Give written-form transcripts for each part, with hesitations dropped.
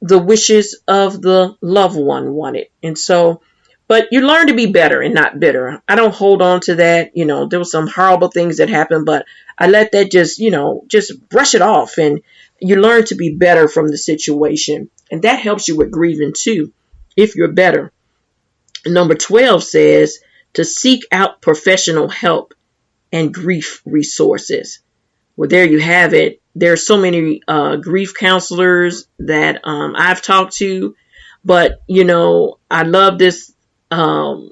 the wishes of the loved one wanted. And so, but you learn to be better and not bitter. I don't hold on to that. There were some horrible things that happened, but I let that just brush it off. And you learn to be better from the situation. And that helps you with grieving too, if you're better. Number 12 says to seek out professional help and grief resources. Well, there you have it. There are so many grief counselors that I've talked to, but I love this. I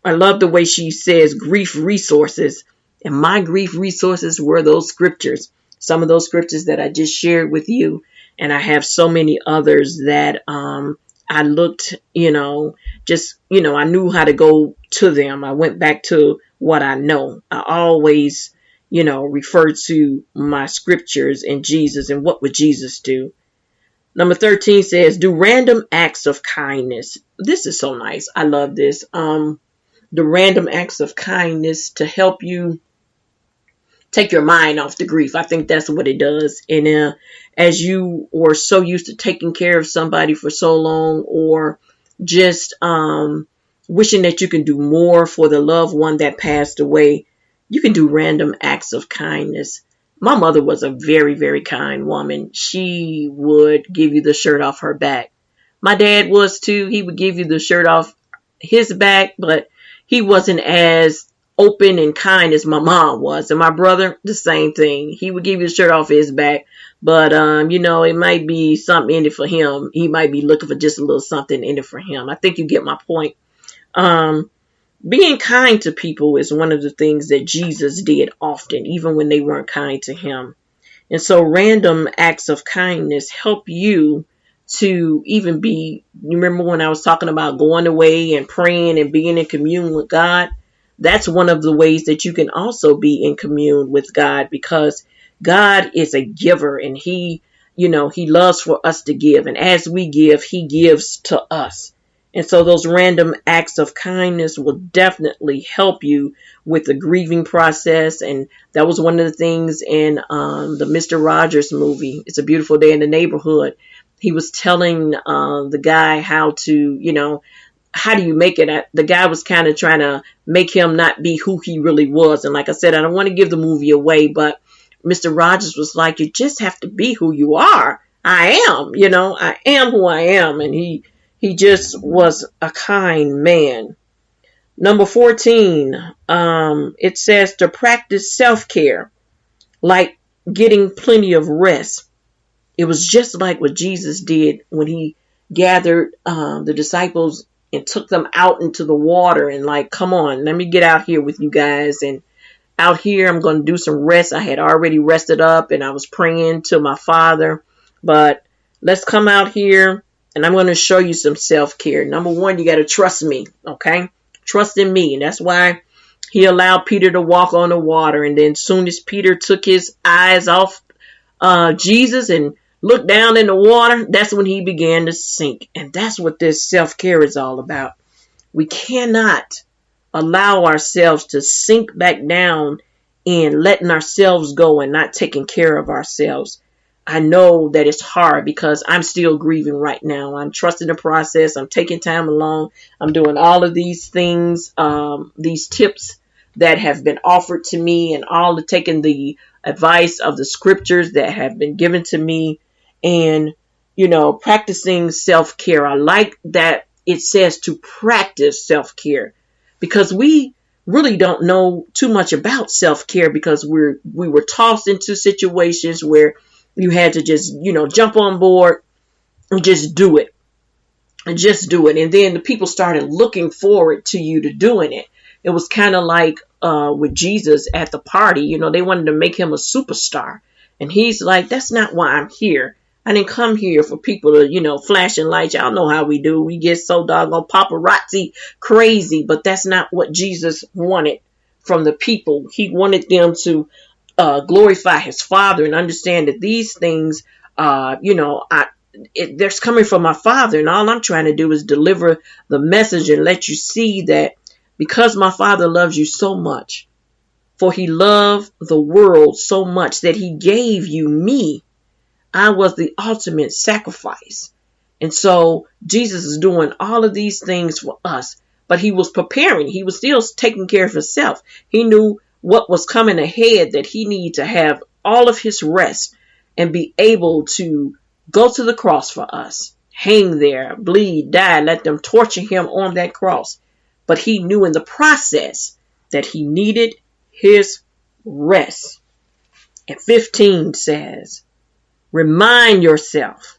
love the way she says grief resources, and my grief resources were those scriptures. Some of those scriptures that I just shared with you, and I have so many others that I looked, I knew how to go to them. I went back to what I know. I always refer to my scriptures and Jesus and what would Jesus do. Number 13 says, do random acts of kindness. This is so nice. I love this. The random acts of kindness to help you take your mind off the grief. I think that's what it does. And as you were so used to taking care of somebody for so long, or just wishing that you can do more for the loved one that passed away, you can do random acts of kindness. My mother was a very, very kind woman. She would give you the shirt off her back. My dad was too. He would give you the shirt off his back, but he wasn't as open and kind as my mom was. And my brother, the same thing. He would give you the shirt off his back, but it might be something in it for him. He might be looking for just a little something in it for him. I think you get my point. Being kind to people is one of the things that Jesus did often, even when they weren't kind to him. And so random acts of kindness help you to even be, you remember when I was talking about going away and praying and being in commune with God? That's one of the ways that you can also be in commune with God, because God is a giver, and he loves for us to give. And as we give, he gives to us. And so those random acts of kindness will definitely help you with the grieving process. And that was one of the things in the Mr. Rogers movie, It's a Beautiful Day in the Neighborhood. He was telling the guy how to, how do you make it? The guy was kind of trying to make him not be who he really was. And like I said, I don't want to give the movie away, but Mr. Rogers was like, you just have to be who you are. I am who I am. And he just was a kind man. Number 14, it says to practice self-care, like getting plenty of rest. It was just like what Jesus did when he gathered the disciples and took them out into the water and like, come on, let me get out here with you guys. And out here, I'm going to do some rest. I had already rested up and I was praying to my Father, but let's come out here. And I'm going to show you some self-care. Number one, you got to trust me, okay? Trust in me. And that's why he allowed Peter to walk on the water. And then soon as Peter took his eyes off Jesus and looked down in the water, that's when he began to sink. And that's what this self-care is all about. We cannot allow ourselves to sink back down in letting ourselves go and not taking care of ourselves. I know that it's hard because I'm still grieving right now. I'm trusting the process. I'm taking time alone. I'm doing all of these things, these tips that have been offered to me, and taking the advice of the scriptures that have been given to me, and, practicing self-care. I like that it says to practice self-care, because we really don't know too much about self-care, because we were tossed into situations where you had to just, jump on board and just do it. And just do it. And then the people started looking forward to you to doing it. It was kind of like with Jesus at the party. They wanted to make him a superstar. And he's like, that's not why I'm here. I didn't come here for people to, flashing lights. Y'all know how we do. We get so doggone paparazzi crazy. But that's not what Jesus wanted from the people. He wanted them to glorify his Father and understand that these things, they're coming from my Father, and all I'm trying to do is deliver the message and let you see that because my Father loves you so much, for he loved the world so much that he gave you me. I was the ultimate sacrifice. And so Jesus is doing all of these things for us, but he was preparing. He was still taking care of himself. He knew what was coming ahead, that he needed to have all of his rest and be able to go to the cross for us, hang there, bleed, die, let them torture him on that cross. But he knew in the process that he needed his rest. And 15 says, remind yourself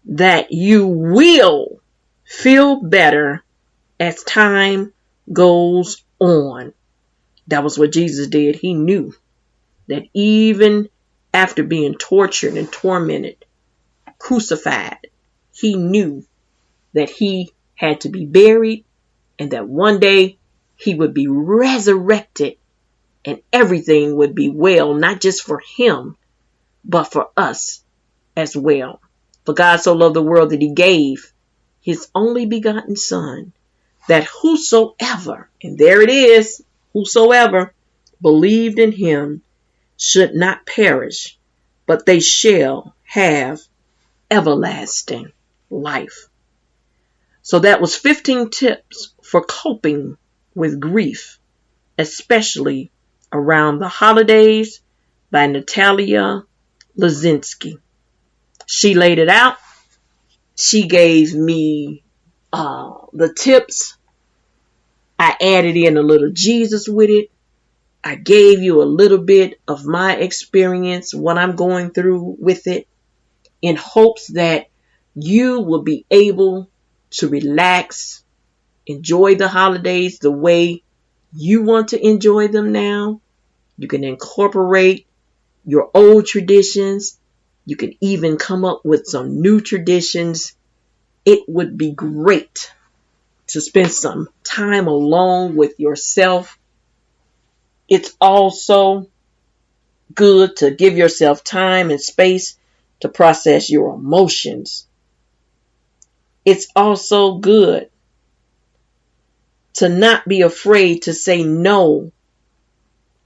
that you will feel better as time goes on. That was what Jesus did. He knew that even after being tortured and tormented, crucified, he knew that he had to be buried and that one day he would be resurrected and everything would be well, not just for him, but for us as well. For God so loved the world that he gave his only begotten Son, that whosoever, and there it is, whosoever believed in him should not perish, but they shall have everlasting life. So that was 15 tips for coping with grief, especially around the holidays, by Natalia Lazinski. She laid it out. She gave me the tips. I added in a little Jesus with it. I gave you a little bit of my experience, what I'm going through with it, in hopes that you will be able to relax, enjoy the holidays the way you want to enjoy them now. You can incorporate your old traditions. You can even come up with some new traditions. It would be great to spend some time alone with yourself. It's also good to give yourself time and space to process your emotions. It's also good to not be afraid to say no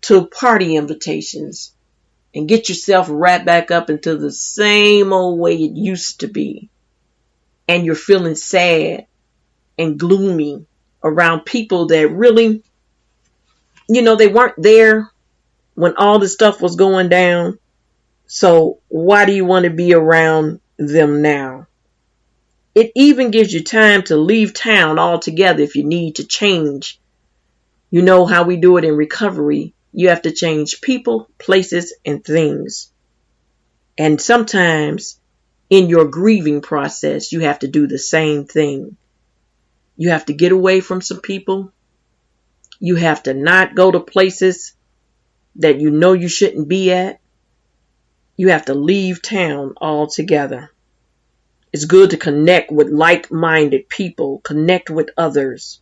to party invitations and get yourself right back up into the same old way it used to be. And you're feeling sad and gloomy around people that really, they weren't there when all this stuff was going down. So why do you want to be around them now? It even gives you time to leave town altogether if you need to change. You know how we do it in recovery. You have to change people, places, and things. And sometimes in your grieving process, you have to do the same thing. You have to get away from some people. You have to not go to places that you know you shouldn't be at. You have to leave town altogether. It's good to connect with like-minded people, connect with others.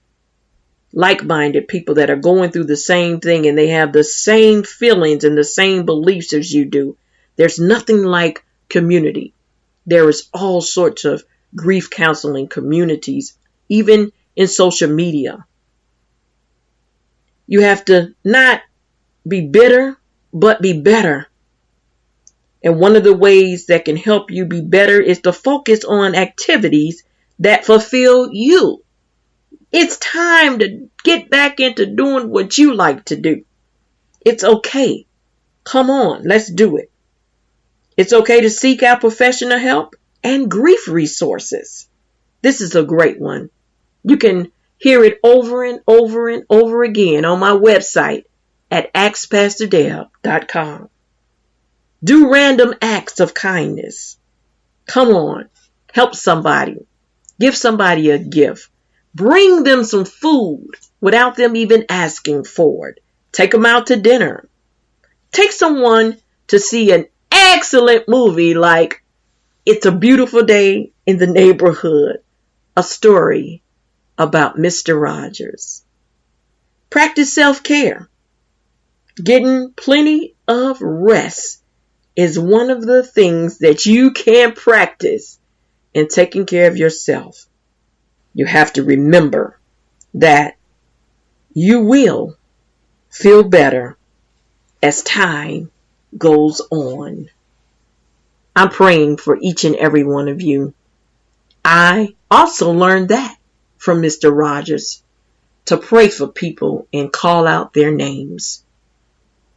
Like-minded people that are going through the same thing and they have the same feelings and the same beliefs as you do. There's nothing like community. There is all sorts of grief counseling communities, even in social media. You have to not be bitter, but be better. And one of the ways that can help you be better is to focus on activities that fulfill you. It's time to get back into doing what you like to do. It's okay. Come on, let's do it. It's okay to seek out professional help and grief resources. This is a great one. You can hear it over and over and over again on my website at AskPastorDeb.com. Do random acts of kindness. Come on, help somebody. Give somebody a gift. Bring them some food without them even asking for it. Take them out to dinner. Take someone to see an excellent movie like It's a Beautiful Day in the Neighborhood, a story about Mr. Rogers. Practice self-care. Getting plenty of rest is one of the things that you can practice in taking care of yourself. You have to remember that you will feel better as time goes on. I'm praying for each and every one of you. I also learned that from Mr. Rogers, to pray for people and call out their names.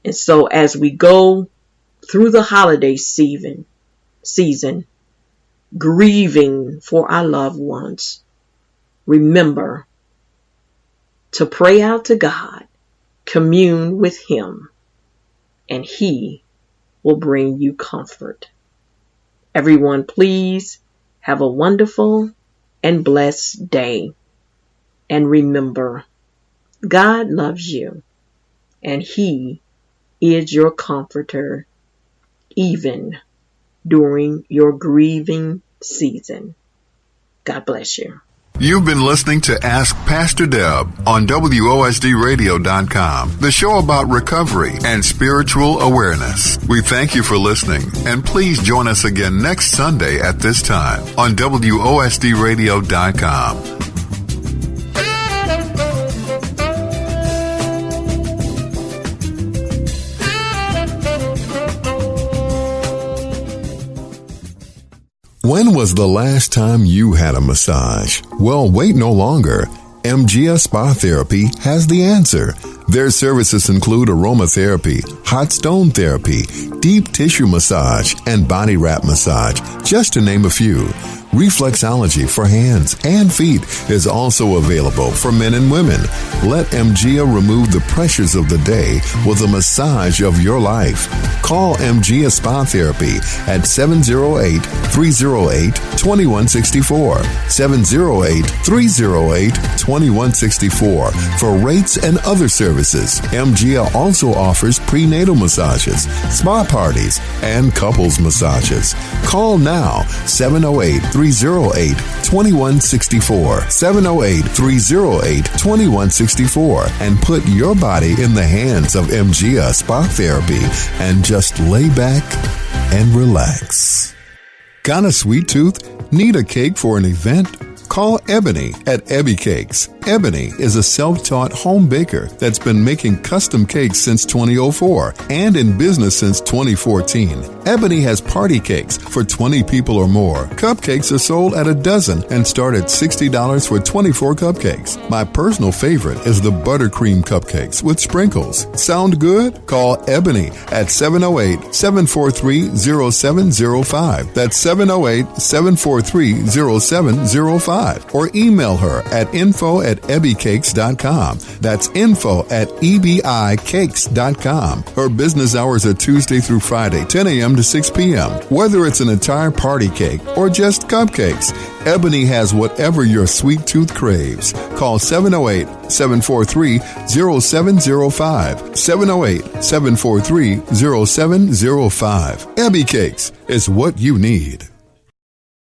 And so as we go through the holiday season, grieving for our loved ones, remember to pray out to God, commune with Him, and He will bring you comfort. Everyone, please have a wonderful and blessed day. And remember, God loves you, and He is your comforter, even during your grieving season. God bless you. You've been listening to Ask Pastor Deb on WOSDRadio.com, the show about recovery and spiritual awareness. We thank you for listening, and please join us again next Sunday at this time on WOSDRadio.com. When was the last time you had a massage? Well, wait no longer. MGA Spa Therapy has the answer. Their services include aromatherapy, hot stone therapy, deep tissue massage, and body wrap massage, just to name a few. Reflexology for hands and feet is also available for men and women. Let MGA remove the pressures of the day with a massage of your life. Call MGA Spa Therapy at 708-308-2164, 708-308-2164 for rates and other services. MGA also offers prenatal massages, spa parties, and couples massages. Call now, 708-308-2164, 708-308-2164, and put your body in the hands of MGA Spa Therapy and just lay back and relax. Got a sweet tooth? Need a cake for an event? Call Ebony at Ebby Cakes. Ebony is a self-taught home baker that's been making custom cakes since 2004 and in business since 2014. Ebony has party cakes for 20 people or more. Cupcakes are sold at a dozen and start at $60 for 24 cupcakes. My personal favorite is the buttercream cupcakes with sprinkles. Sound good? Call Ebony at 708-743-0705. That's 708-743-0705. Or email her at info@ebbycakes.com. That's info@ebicakes.com. Her business hours are Tuesday through Friday, 10 a.m. to 6 p.m. Whether it's an entire party cake or just cupcakes, Ebony has whatever your sweet tooth craves. Call 708-743-0705. 708-743-0705. Ebby Cakes is what you need.